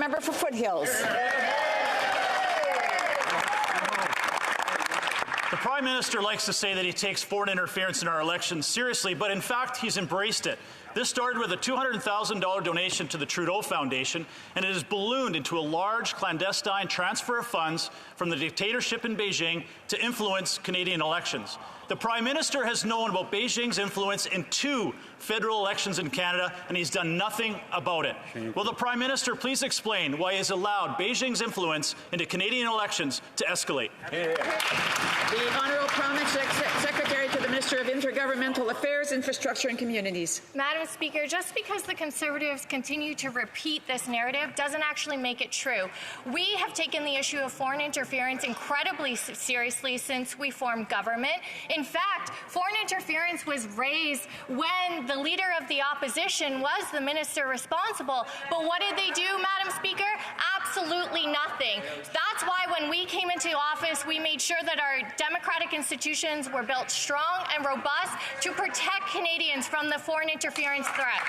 member for Foothills. The Prime Minister likes to say that he takes foreign interference in our elections seriously, but in fact, he's embraced it. This started with a $200,000 donation to the Trudeau Foundation, and it has ballooned into a large clandestine transfer of funds from the dictatorship in Beijing to influence Canadian elections. The Prime Minister has known about Beijing's influence in 2 federal elections in Canada, and he's done nothing about it. Will the Prime Minister please explain why he has allowed Beijing's influence into Canadian elections to escalate? The Honourable Parliamentary Secretary to the Minister of Intergovernmental Affairs, Infrastructure and Communities. Madam Speaker, just because the Conservatives continue to repeat this narrative doesn't actually make it true. We have taken the issue of foreign interference incredibly seriously since we formed government. In fact, foreign interference was raised when the Leader of the Opposition was the minister responsible. But what did they do, Madam Speaker? Absolutely nothing. That's why when we came into office, we made sure that our democratic institutions were built strong and robust to protect Canadians from the foreign interference threat.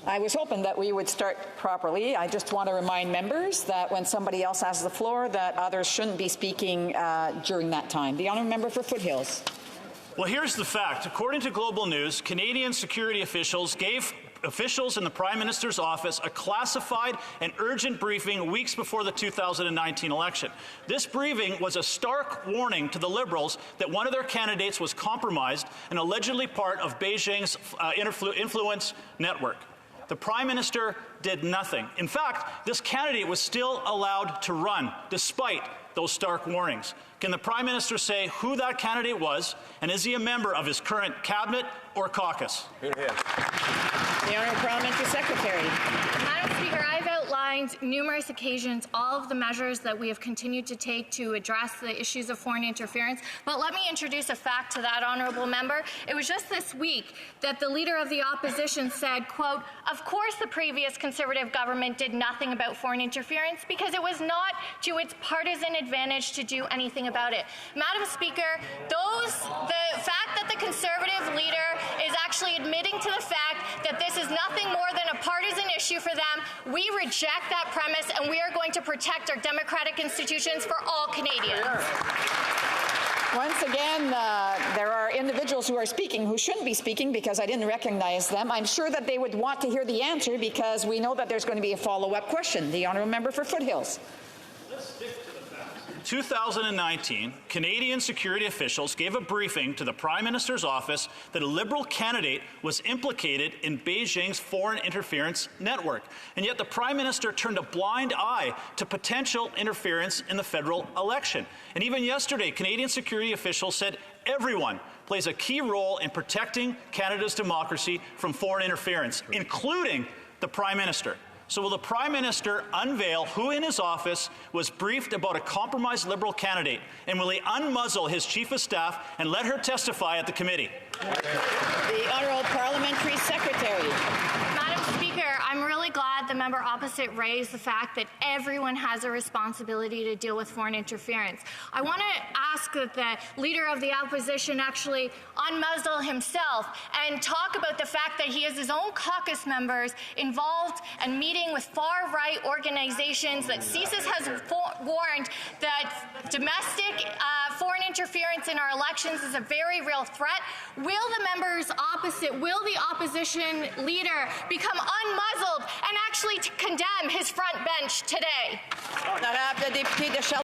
I was hoping that we would start properly. I just want to remind members that when somebody else has the floor, that others shouldn't be speaking during that time. The honourable member for Foothills. Well, here's the fact. According to Global News, Canadian security officials gave officials in the Prime Minister's office a classified and urgent briefing weeks before the 2019 election. This briefing was a stark warning to the Liberals that one of their candidates was compromised and allegedly part of Beijing's influence network. The Prime Minister did nothing. In fact, this candidate was still allowed to run, despite those stark warnings. Can the Prime Minister say who that candidate was, and is he a member of his current cabinet or caucus? The Honourable Parliamentary Secretary. Madam Speaker, I've outlined numerous occasions all of the measures that we have continued to take to address the issues of foreign interference. But let me introduce a fact to that honourable member. It was just this week that the Leader of the Opposition said, quote, "Of course the previous Conservative government did nothing about foreign interference because it was not to its partisan advantage to do anything about it." Madam Speaker, the fact that the Conservative leader is actually admitting to the fact that this is nothing more than a partisan issue for them, we reject that premise, and we are going to protect our democratic institutions for all Canadians. Once again, there are individuals who are speaking who shouldn't be speaking because I didn't recognize them. I'm sure that they would want to hear the answer because we know that there's going to be a follow-up question. The honourable member for Foothills. In 2019, Canadian security officials gave a briefing to the Prime Minister's office that a Liberal candidate was implicated in Beijing's foreign interference network. And yet the Prime Minister turned a blind eye to potential interference in the federal election. And even yesterday, Canadian security officials said everyone plays a key role in protecting Canada's democracy from foreign interference, including the Prime Minister. So will the Prime Minister unveil who in his office was briefed about a compromised Liberal candidate, and will he unmuzzle his Chief of Staff and let her testify at the committee? The Honourable Parliamentary Secretary. Madam Speaker, I'm really glad the member opposite raised the fact that everyone has a responsibility to deal with foreign interference. I want to ask that the Leader of the Opposition actually unmuzzle himself and talk about the fact that he has his own caucus members involved and meeting with far-right organizations, that CSIS has warned that domestic foreign interference in our elections is a very real threat. Will the members opposite, will the opposition leader become unmuzzled and actually to condemn his front bench today?